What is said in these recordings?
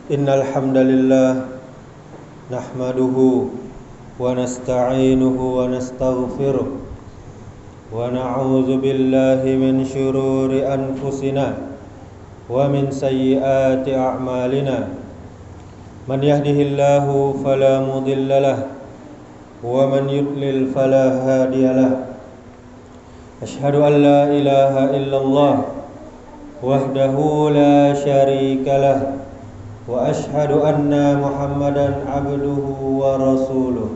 Innal hamdalillah nahmaduhu wa nasta'inuhu wa nastaghfiruh wa na'udzu billahi min shururi anfusina wa min sayyiati a'malina. Man yahdihillahu fala mudhillalah wa man yudlil fala hadiyalah. Asyhadu an la ilaha illallah wahdahu la syarikalah wa asyhadu anna Muhammadan abduhu wa rasuluh.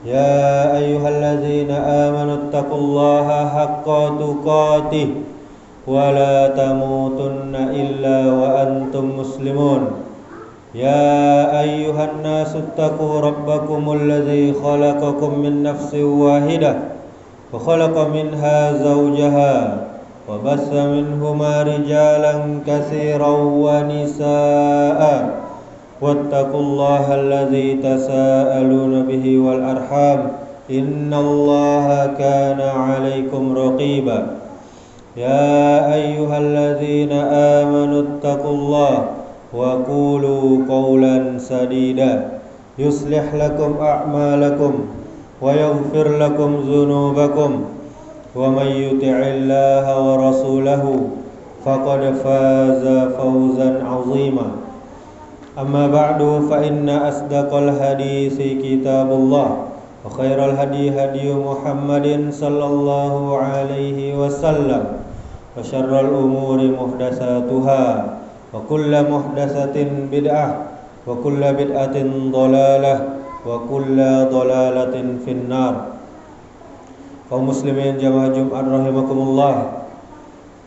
Ya ayyuhalladzina amanu taqullaha haqqa tuqatih wa la tamutunna illa wa antum muslimun. Ya ayyuhan nasu taqu rabbakumul ladzi khalaqakum min nafsin wahidah wa khalaqa minha zawjaha wa bassa minhuma rijalan katsiran wa nisaa wattaqullaha alladzi tasaaluna bihi wal arham innallaha kana 'alaikum raqiba. Ya ayyuhalladzina amanu taqullaha wa qulu qawlan sadida yuslih lakum a'malakum wa yaghfir lakum dzunubakum wa may yuti'illaha wa rasulahu faqad faza fawzan 'azima. Amma ba'du fa inna asdaqal hadisi kitabullah wa khairal hadi Muhammadin sallallahu alaihi wasallam wa syarral umuri muhdatsatuha wa kullu muhdatsatin bid'ah wa kullu bid'atin dhalalah wa kullu dhalalatin finnar. Kaum muslimin jamaah Jumat rahimakumullah,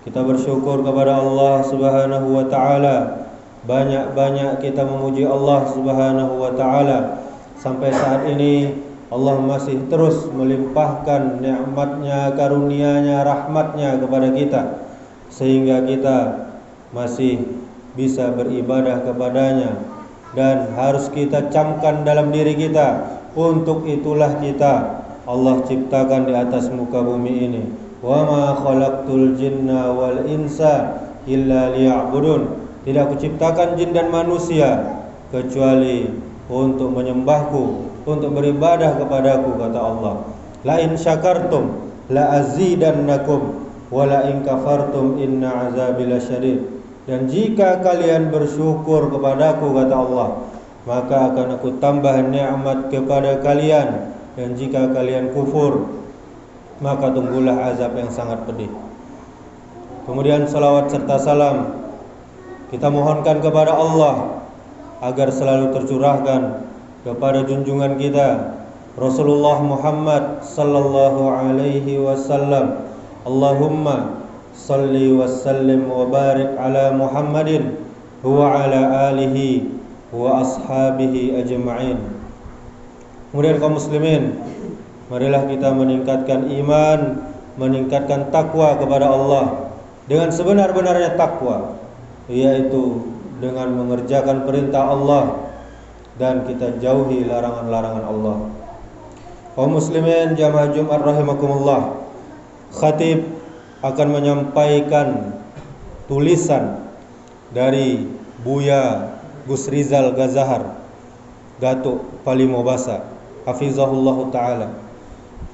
kita bersyukur kepada Allah Subhanahu wa taala. Banyak-banyak kita memuji Allah Subhanahu wa taala. Sampai saat ini Allah masih terus melimpahkan nikmat-Nya, karunia-Nya, rahmat-Nya kepada kita, sehingga kita masih bisa beribadah kepadanya. Dan harus kita camkan dalam diri kita, untuk itulah kita Allah ciptakan di atas muka bumi ini. Wa ma khalaqtul jinna wal insa illa liya'budun. Tidak kuciptakan jin dan manusia kecuali untuk menyembahku, untuk beribadah kepadaku, kata Allah. La in syakartum la azidannakum wa la in kafartum inna azabi lasyadid. Dan jika kalian bersyukur kepadaku, kata Allah, maka akan aku tambah nikmat kepada kalian. Dan jika kalian kufur, maka tunggulah azab yang sangat pedih. Kemudian salawat serta salam kita mohonkan kepada Allah agar selalu tercurahkan kepada junjungan kita Rasulullah Muhammad sallallahu alaihi wasallam. Allahumma salli wa sallim wa barik ala Muhammadin wa ala alihi wa ashabihi ajma'in. Kemudian kaum muslimin, marilah kita meningkatkan iman, meningkatkan takwa kepada Allah dengan sebenar-benarnya takwa, yaitu dengan mengerjakan perintah Allah dan kita jauhi larangan-larangan Allah. Kaum muslimin jamaah Jumat rahimakumullah, khatib akan menyampaikan tulisan dari Buya Gus Rizal Gazahar, Gatuk Palimobasa, hafizahullah ta'ala.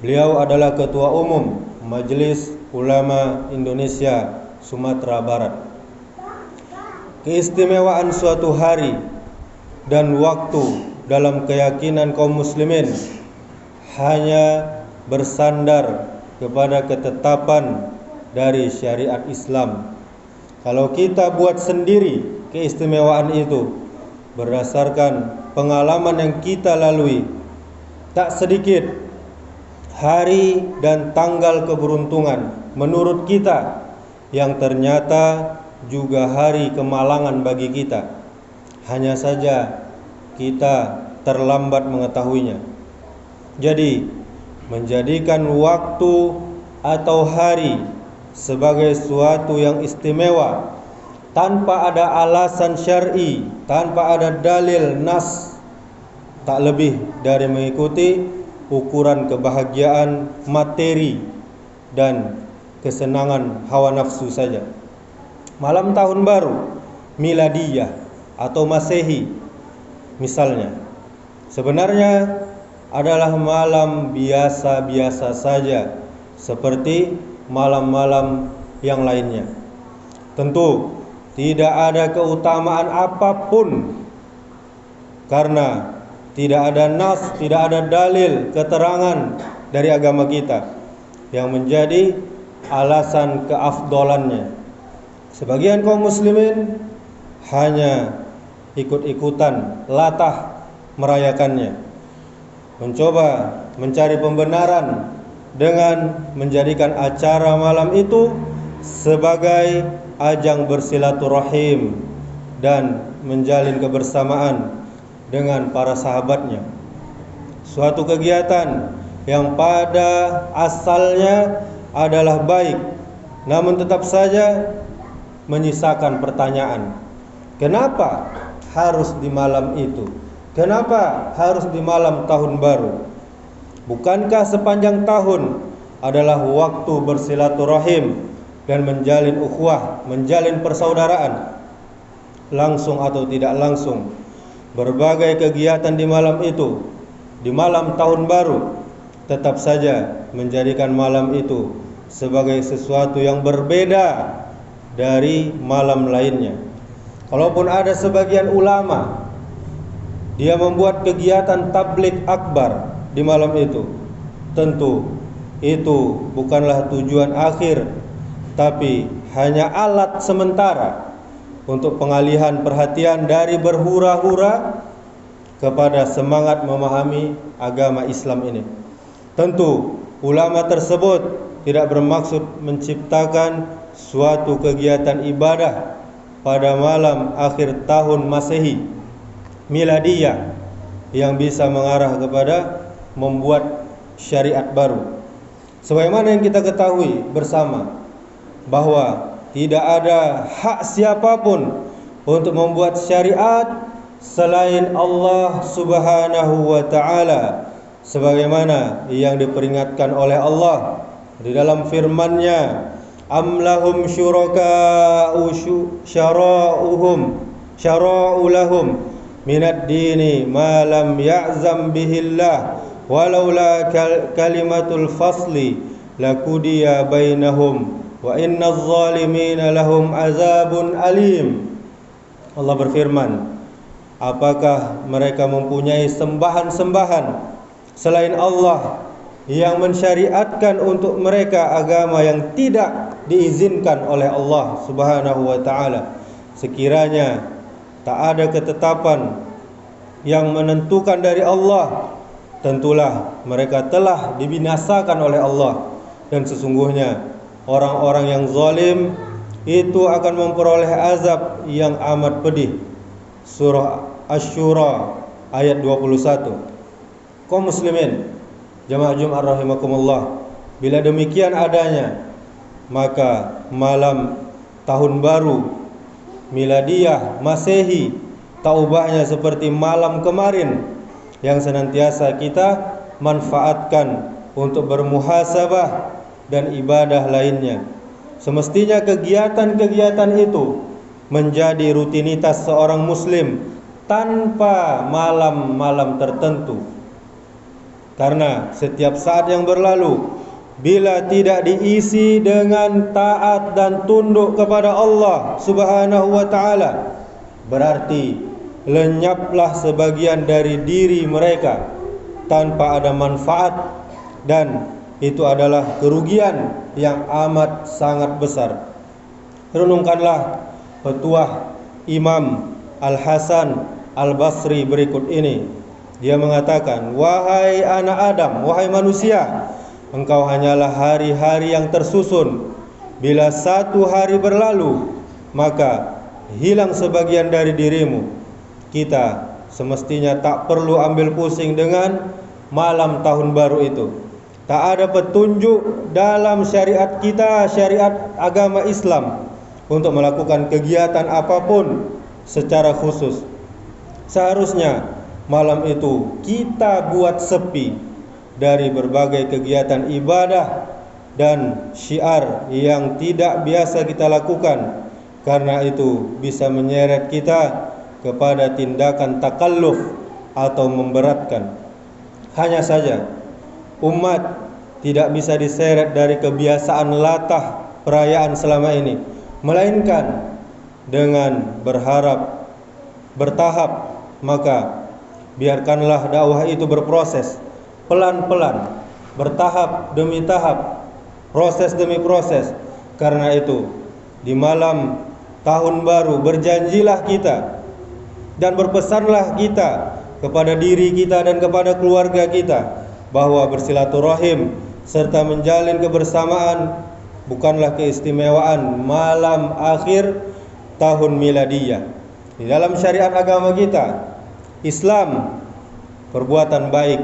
Beliau adalah Ketua Umum Majelis Ulama Indonesia Sumatera Barat. Keistimewaan suatu hari dan waktu dalam keyakinan kaum muslimin hanya bersandar kepada ketetapan dari syariat Islam. Kalau kita buat sendiri keistimewaan itu berdasarkan pengalaman yang kita lalui, tak sedikit hari dan tanggal keberuntungan menurut kita yang ternyata juga hari kemalangan bagi kita. Hanya saja kita terlambat mengetahuinya. Jadi, menjadikan waktu atau hari sebagai suatu yang istimewa tanpa ada alasan syar'i, tanpa ada dalil nas, tak lebih dari mengikuti ukuran kebahagiaan materi dan kesenangan hawa nafsu saja. Malam tahun baru miladiyah atau Masehi misalnya, sebenarnya adalah malam biasa-biasa saja seperti malam-malam yang lainnya. Tentu tidak ada keutamaan apapun karena tidak ada nas, tidak ada dalil keterangan dari agama kita yang menjadi alasan keafdolannya. Sebagian kaum muslimin hanya ikut-ikutan, latah merayakannya, mencoba mencari pembenaran dengan menjadikan acara malam itu sebagai ajang bersilaturahim dan menjalin kebersamaan dengan para sahabatnya. Suatu kegiatan yang pada asalnya adalah baik, namun tetap saja menyisakan pertanyaan. Kenapa harus di malam itu? Kenapa harus di malam tahun baru? Bukankah sepanjang tahun adalah waktu bersilaturahim dan menjalin ukhuwah, menjalin persaudaraan, langsung atau tidak langsung? Berbagai kegiatan di malam itu, di malam tahun baru, tetap saja menjadikan malam itu sebagai sesuatu yang berbeda dari malam lainnya. Kalaupun ada sebagian ulama, dia membuat kegiatan tablik akbar di malam itu, tentu itu bukanlah tujuan akhir, tapi hanya alat sementara untuk pengalihan perhatian dari berhura-hura kepada semangat memahami agama Islam ini. Tentu ulama tersebut tidak bermaksud menciptakan suatu kegiatan ibadah pada malam akhir tahun Masehi Miladiyah yang bisa mengarah kepada membuat syariat baru. Sebagaimana yang kita ketahui bersama bahwa tidak ada hak siapapun untuk membuat syariat selain Allah Subhanahu wa ta'ala, sebagaimana yang diperingatkan oleh Allah di dalam firman-Nya, am lahum syuraka'u syara'u lahum minad dini ma lam ya'zam bihillah walaula kalimatul fasli lakudiya bainahum wa innaz zalimina lahum azabun alim. Allah berfirman, apakah mereka mempunyai sembahan-sembahan selain Allah yang mensyariatkan untuk mereka agama yang tidak diizinkan oleh Allah Subhanahu wa ta'ala? Sekiranya tak ada ketetapan yang menentukan dari Allah, tentulah mereka telah dibinasakan oleh Allah. Dan sesungguhnya orang-orang yang zalim itu akan memperoleh azab yang amat pedih. Surah Asy-Syura ayat 21. Kaum muslimin, jamaah Jumat rahimakumullah, bila demikian adanya, maka malam tahun baru Miladiyah Masehi tak ubahnya seperti malam kemarin yang senantiasa kita manfaatkan untuk bermuhasabah dan ibadah lainnya. Semestinya kegiatan-kegiatan itu menjadi rutinitas seorang muslim tanpa malam-malam tertentu. Karena setiap saat yang berlalu, bila tidak diisi dengan taat dan tunduk kepada Allah Subhanahu wa ta'ala, berarti lenyaplah sebagian dari diri mereka tanpa ada manfaat, dan itu adalah kerugian yang amat sangat besar. Renungkanlah petuah Imam Al-Hasan Al-Basri berikut ini. Dia mengatakan, wahai anak Adam, wahai manusia, engkau hanyalah hari-hari yang tersusun. Bila satu hari berlalu, maka hilang sebagian dari dirimu. Kita semestinya tak perlu ambil pusing dengan malam tahun baru itu. Tak ada petunjuk dalam syariat kita, syariat agama Islam, untuk melakukan kegiatan apapun secara khusus. Seharusnya malam itu kita buat sepi dari berbagai kegiatan ibadah dan syiar yang tidak biasa kita lakukan, karena itu bisa menyeret kita kepada tindakan takalluf atau memberatkan. Hanya saja umat tidak bisa diseret dari kebiasaan latah perayaan selama ini, melainkan dengan bertahap. Maka biarkanlah dakwah itu berproses pelan-pelan, bertahap demi tahap, proses demi proses. Karena itu, di malam tahun baru berjanjilah kita dan berpesanlah kita kepada diri kita dan kepada keluarga kita bahwa bersilaturahim serta menjalin kebersamaan bukanlah keistimewaan malam akhir tahun miladiyah. Di dalam syariat agama kita, Islam, perbuatan baik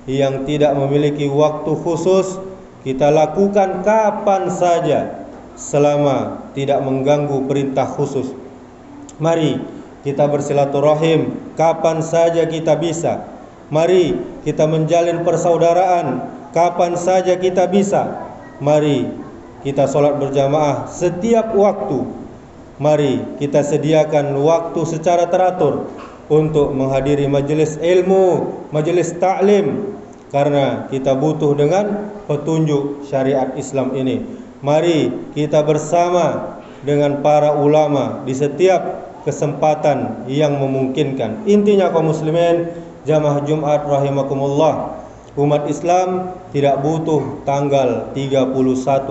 yang tidak memiliki waktu khusus, kita lakukan kapan saja selama tidak mengganggu perintah khusus. Mari kita bersilaturahim kapan saja kita bisa. Mari kita menjalin persaudaraan kapan saja kita bisa. Mari kita sholat berjamaah setiap waktu. Mari kita sediakan waktu secara teratur untuk menghadiri majelis ilmu, majelis ta'lim, karena kita butuh dengan petunjuk syariat Islam ini. Mari kita bersama dengan para ulama di setiap kesempatan yang memungkinkan. Intinya kaum muslimin, jamaah Jumat rahimakumullah, umat Islam tidak butuh tanggal 31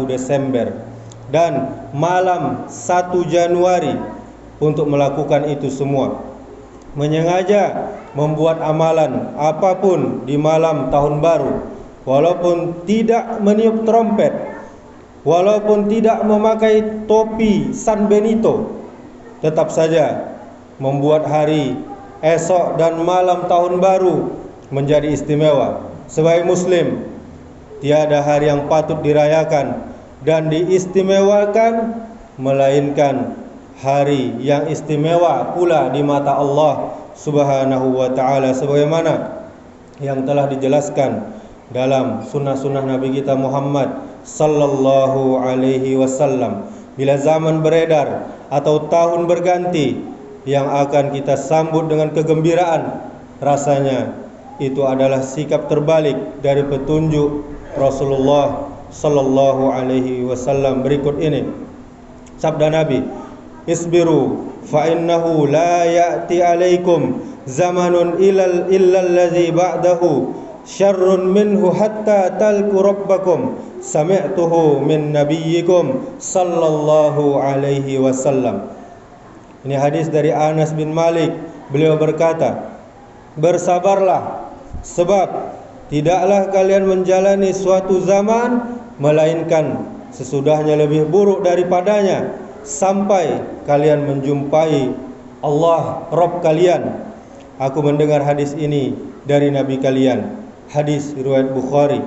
Desember dan malam 1 Januari untuk melakukan itu semua. Menyengaja membuat amalan apapun di malam tahun baru, walaupun tidak meniup trompet, walaupun tidak memakai topi San Benito, tetap saja membuat hari esok dan malam tahun baru menjadi istimewa. Sebagai muslim, tiada hari yang patut dirayakan dan diistimewakan melainkan hari yang istimewa pula di mata Allah Subhanahu wa ta'ala, sebagaimana yang telah dijelaskan dalam sunnah-sunnah Nabi kita Muhammad sallallahu alaihi wasallam. Bila zaman beredar atau tahun berganti yang akan kita sambut dengan kegembiraan, rasanya itu adalah sikap terbalik dari petunjuk Rasulullah sallallahu alaihi wasallam. Berikut ini sabda Nabi, isbiru fa innahu la ya'ti alaikum zamanun illa allazi ba'dahu syarrun minhu hatta talqu rabbakum sami'tuhu min nabiyyikum sallallahu alaihi wasallam. Ini hadis dari Anas bin Malik. Beliau berkata, bersabarlah, sebab tidaklah kalian menjalani suatu zaman melainkan sesudahnya lebih buruk daripadanya, sampai kalian menjumpai Allah Rabb kalian. Aku mendengar hadis ini dari Nabi kalian. Hadis riwayat Bukhari.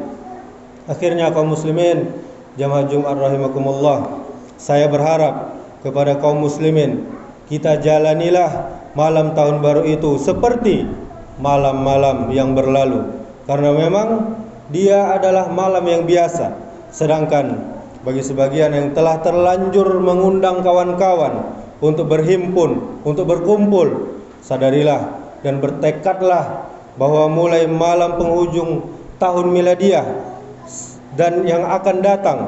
Akhirnya kaum muslimin, jamaah Jumat rahimakumullah, saya berharap kepada kaum muslimin, kita jalanilah malam tahun baru itu seperti malam-malam yang berlalu, karena memang dia adalah malam yang biasa. Sedangkan bagi sebagian yang telah terlanjur mengundang kawan-kawan untuk berhimpun, untuk berkumpul, sadarilah dan bertekadlah bahwa mulai malam penghujung tahun miladiah dan yang akan datang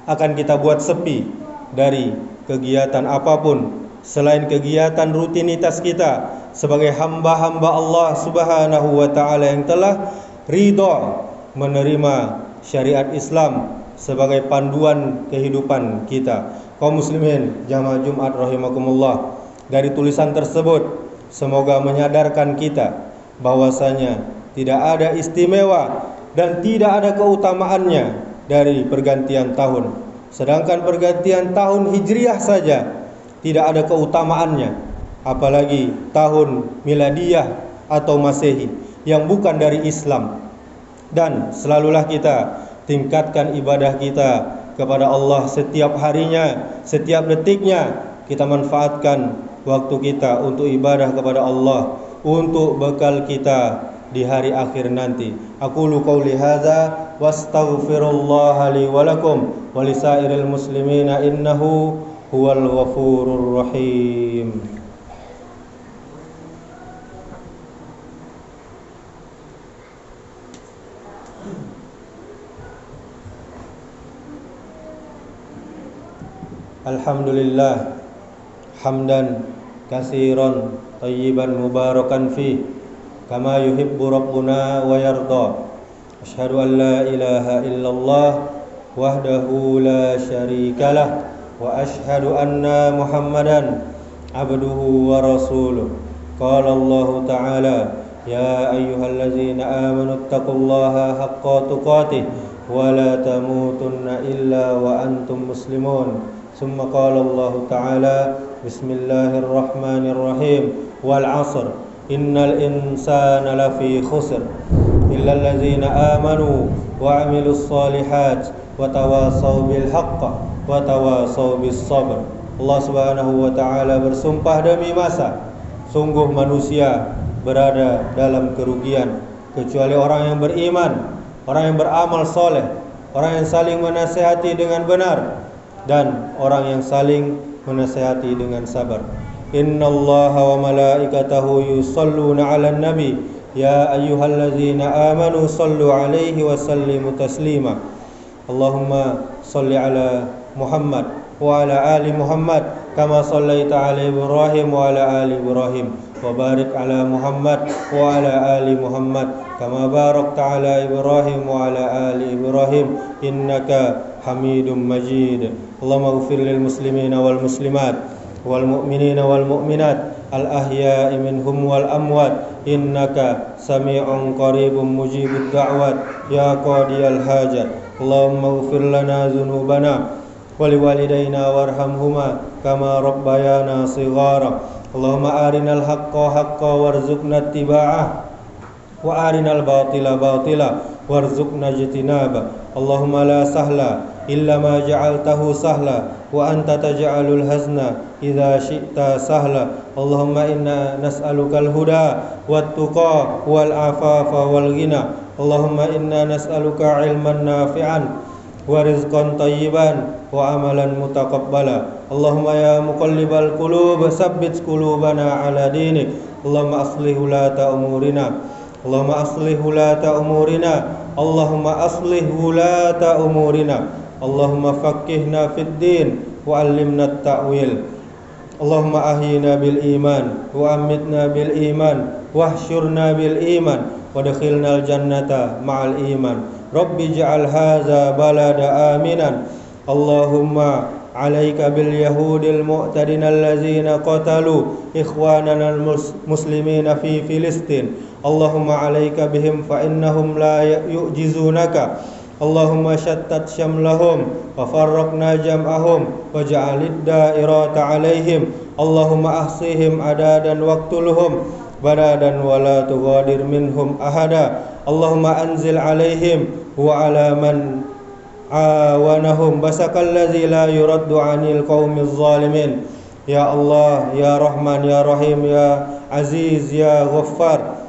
akan kita buat sepi dari kegiatan apapun selain kegiatan rutinitas kita sebagai hamba-hamba Allah Subhanahu wa ta'ala yang telah ridha menerima syariat Islam sebagai panduan kehidupan kita. Kaum muslimin jamaah Jumat rahimakumullah, dari tulisan tersebut semoga menyadarkan kita bahwasanya tidak ada istimewa dan tidak ada keutamaannya dari pergantian tahun. Sedangkan pergantian tahun Hijriah saja tidak ada keutamaannya, apalagi tahun miladiyah atau Masehi yang bukan dari Islam. Dan selalulah kita tingkatkan ibadah kita kepada Allah setiap harinya, setiap detiknya. Kita manfaatkan waktu kita untuk ibadah kepada Allah, untuk bekal kita di hari akhir nanti. Aqulu qauli hadza wastaghfirullaha li wa lakum wa lisairil muslimina innahu huwal ghafurur rahim. Alhamdulillah hamdan katsiran tayyiban mubarakan fi kama yuhibbu rabbuna wa yarda. Asyhadu an la ilaha illallah wahdahu la syarikalah wa asyhadu anna Muhammadan abduhu wa rasuluh. Qala Allah Ta'ala ya ayyuhallazina amanu taqullaha haqqa tuqatih wa la tamutunna illa wa antum muslimun. Summa qala Allah Ta'ala bismillahirrahmanirrahim wal 'asr innal insana lafi khusr illal ladzina amanu wa 'amilus shalihat wa tawasaw bil haqq wa tawasaw bis sabr. Allah Subhanahu wa taala bersumpah demi masa, sungguh manusia berada dalam kerugian kecuali orang yang beriman, orang yang beramal soleh, orang yang saling menasihati dengan benar, dan orang yang saling menasihati dengan sabar. Innallaha wa malaikatahu yusalluna 'alan nabi ya ayyuhallazina amanu sallu 'alaihi wa sallimu taslima. Allahumma salli 'ala Muhammad wa 'ala ali Muhammad kama sallaita 'ala Ibrahim wa 'ala ali Ibrahim wa barik 'ala Muhammad wa 'ala ali Muhammad kama barakta 'ala Ibrahim wa 'ala ali Ibrahim innaka Hamidum Majid. Allahumma ighfir lil muslimina wal muslimat wal mu'minina wal mu'minat al ahya'i minhum wal amwat innaka sami'un qaribun mujibud da'wat ya qadiyal hajat. Allahumma ighfir lana dhunubana wa liwalidayna warhamhuma kama rabbayana shighara. Allahumma arinal haqqa haqqan warzuqna ittiba'ah wa arinal batila batila warzuqna ijtinaba. Allahumma la sahla illa ma ja'altahu sahla wa anta taj'alul hazna idza syi'ta sahla. Allahumma inna nas'alukal huda wat tuqa wal afafa wal ghina. Allahumma inna nas'aluka ilman nafi'an wa rizqan tayyiban wa amalan mutaqabbala. Allahumma ya muqallibal qulub tsabbit qulubana ala dinik. Allahumma aslih ulata umurina. Allahumma aslih ulata umurina. Allahumma aslih ulata umurina. Allahumma faqihna fid din wa 'allimna at-ta'wil. Allahumma ahyina bil iman wa amitna bil iman wahsyurna bil iman wadkhilna al jannata ma'al iman. Rabbi ij'al hadza balada aminan. Allahumma 'alaika bil yahudil mu'tadina allazina qatalu ikhwanana al muslimina fi Filistin. Allahumma 'alaika bihim fa innahum la yu'jizunaka. Allahumma syattat syamlahum wa farraqna jam'ahum waj'alid da'irata 'alaihim. Allahumma ahsihim adadan waqtulhum badadan wa la tughadir minhum ahada. Allahumma anzil 'alaihim wa 'ala man awanahum basakallazi la yuraddu 'anil qaumiz zalimin. Ya Allah, ya Rahman, ya Rahim, ya Aziz, ya Ghaffar,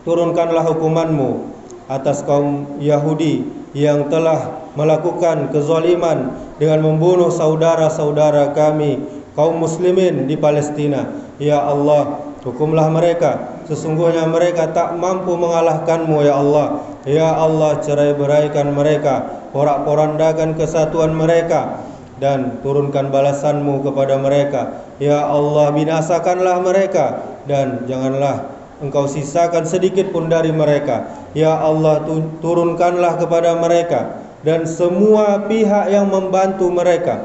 turunkanlah hukuman-Mu atas kaum Yahudi yang telah melakukan kezaliman dengan membunuh saudara-saudara kami kaum muslimin di Palestina. Ya Allah, hukumlah mereka, sesungguhnya mereka tak mampu mengalahkan-Mu ya Allah. Ya Allah, cerai-beraikan mereka, porak-porandakan kesatuan mereka, dan turunkan balasan-Mu kepada mereka. Ya Allah, binasakanlah mereka dan janganlah Engkau sisakan sedikit pun dari mereka. Ya Allah, turunkanlah kepada mereka dan semua pihak yang membantu mereka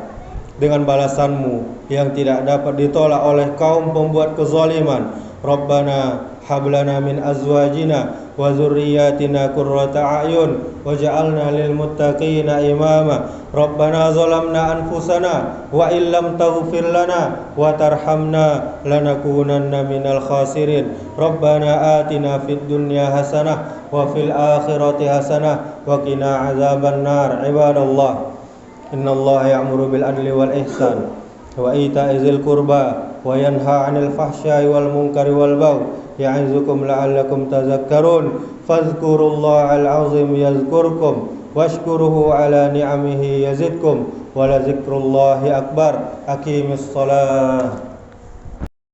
dengan balasan-Mu yang tidak dapat ditolak oleh kaum pembuat kezaliman. Rabbana hablana min azwajina wa dzurriyyatina qurrata a'yun waj'alna lil muttaqina imama. Rabbana zalamna anfusana wa illam taghfir lana wa tarhamna lanakunanna minal khasirin. Rabbana atina fid dunya hasanah wa fil akhirati hasanah wa qina azaban nar. Ibadallah, innallaha ya'muru bil adli wal ihsan wa ita'i dzil qurba wa yanha 'anil fahsya'i wal munkari wal baghi ya'izukum la'allakum tadhakkarun. Fadhkurullahal 'azim yadhkurkum washkuruhu 'ala ni'amihi yazidkum wa la dzikrullahi akbar. Aqimis shalah.